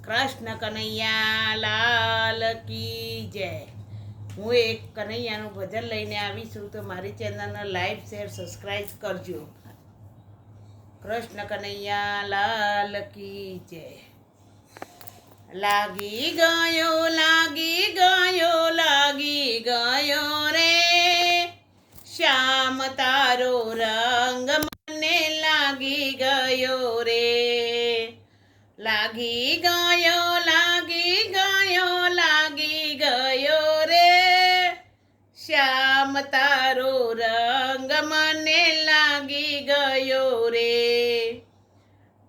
કૃષ્ણ કનૈયા લાલ કી જય। હું એક કનૈયાનું ભજન લઈને આવી છું, તો મારી ચેનલને લાઈક શેર સબસ્ક્રાઈબ કરજો। કૃષ્ણ કનૈયા લાલ કી જય। લાગી ગયો લાગી ગયો લાગી ગયો રે શ્યામ તારો રંગ મને લાગી ગયો રે। લાગી ગયો લાગી ગયો લાગી ગયો રે શ્યામ તારો રંગ મને લાગી ગયો રે।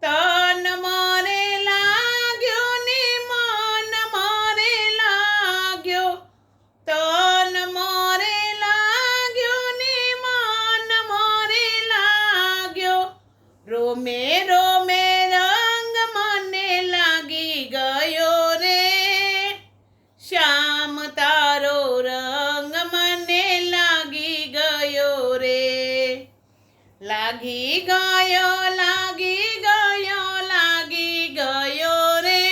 તન મારે લાગ્યો ને મન મારે લાગ્યો, તન મારે લાગ્યો ને મન મારે લાગ્યો, રોમે રોમે રંગ મને લાગી ગયો રે શ્યામ તારો રંગ મને લાગી ગયો રે। લાગી ગયો લાગી ગયો લાગી ગયો રે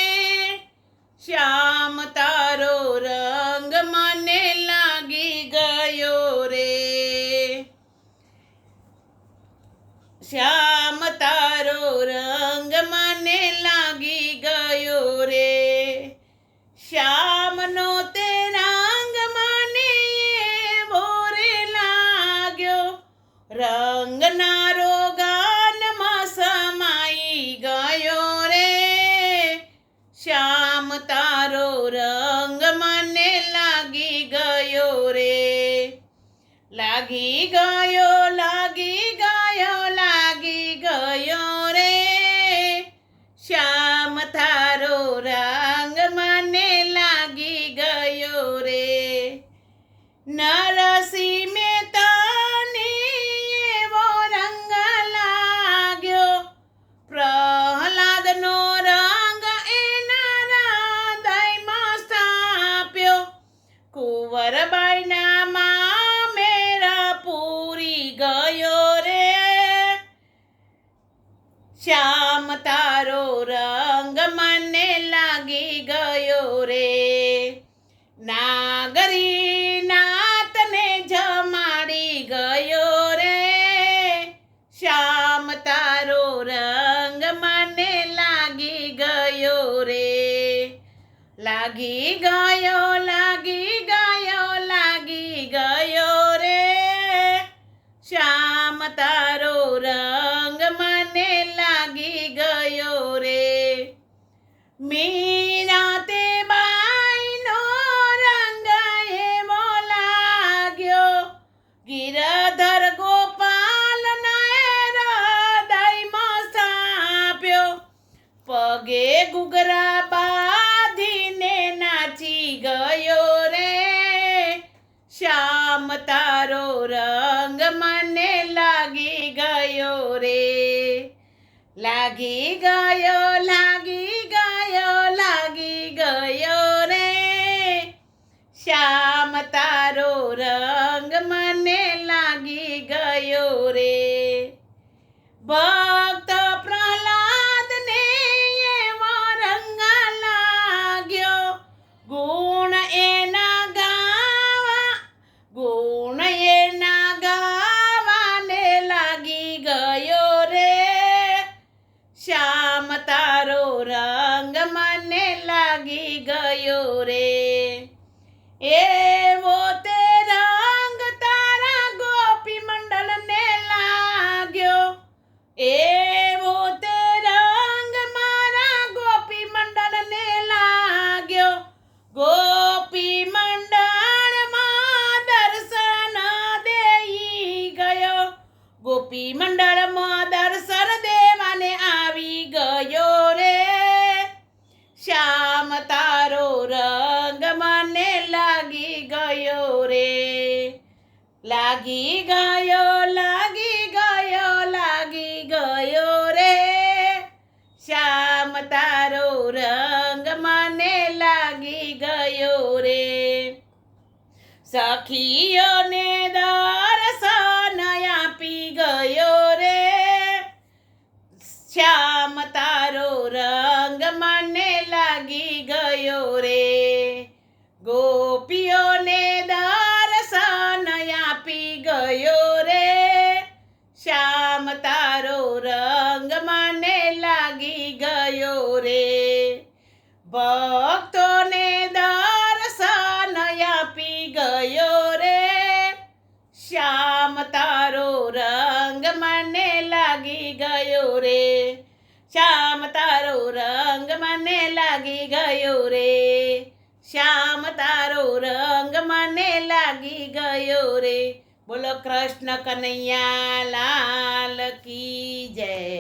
શ્યામ તારો રંગ મને લાગી ગયો રે। શ્યામ તારો રંગ મને લાગી ગયો રે। શ્યામનો તે રંગ મને એવો રે લાગ્યો, રંગના રોગાનમાં સમાઈ ગયો રે શ્યામ તારો રંગ મને લાગી ગયો રે। લાગી ગયો લાગી ગયો લાગી ગયો રે શ્યામ તારો રંગ મને લાગી ગયો રે। નરસિંહ મહેતાને એવો રંગ લાગ્યો, પ્રહલાદનો રંગ એના હૃદયમાં સ્થાપ્યો, કુંવરબાઈના મામેરા પૂરી ગયો રે શ્યામ તારો રંગ મને લાગી ગયો રે। નાગરી નાતને જમાડી ગયો રે શ્યામ તારો રંગ મને લાગી ગયો રે। લાગી ગયો લાગી ગયો લાગી ગયો રે શ્યામ તારો રંગ મને લાગી ગયો રે। મીરા તે બાઈનો રંગ એવો લાગ્યો, ગિરધર ગોપાલના હૃદયમાં સ્થાપ્યો, પગે ઘૂઘરા બાંધીને નાચી ગયો રે શ્યામ તારો રંગ મને લાગી ગયો રે। લાગી ગયો લાગી ગયો લાગી ગયો રે શ્યામ તારો રંગ મને લાગી ગયો રે। ભક્ત પ્રહલાદને એવો રંગ લાગ્યો, ગુણ એના ગાવા ગુણ એના ગાવાને લાગી ગયો રે શ્યામ તારો રંગ મને લાગી ગયો રે। એવો તે રંગ તારા ગોપી મંડળને લાગ્યો, એવો તે રંગ મારા ગોપી મંડળને લાગ્યો, ગોપી મંડળમાં દર્શન દેઈ ગયો, ગોપી મંડળમાં દર્શન દેવાને આવી ગયો રે શ્યામ તારો રંગ મને લાગી ગયો રે। લાગી ગયો લાગી ગયો લાગી ગયો રે શ્યામ તારો રંગ મને લાગી ગયો રે। સખીઓને દર્શન આપી ગયો રે શ્યામ તારો રંગ મને લાગી શ્યામ તારો રંગ મને લાગી ગયો રે ભક્તોને દર્શન આપી ગયો રે શ્યામ તારો રંગ મને લાગી ગયો રે શ્યામ તારો રંગ મને લાગી ગયો રે શ્યામ તારો રંગ મને લાગી ગયો રે બોલો કૃષ્ણ કનૈયા લાલ કી જય।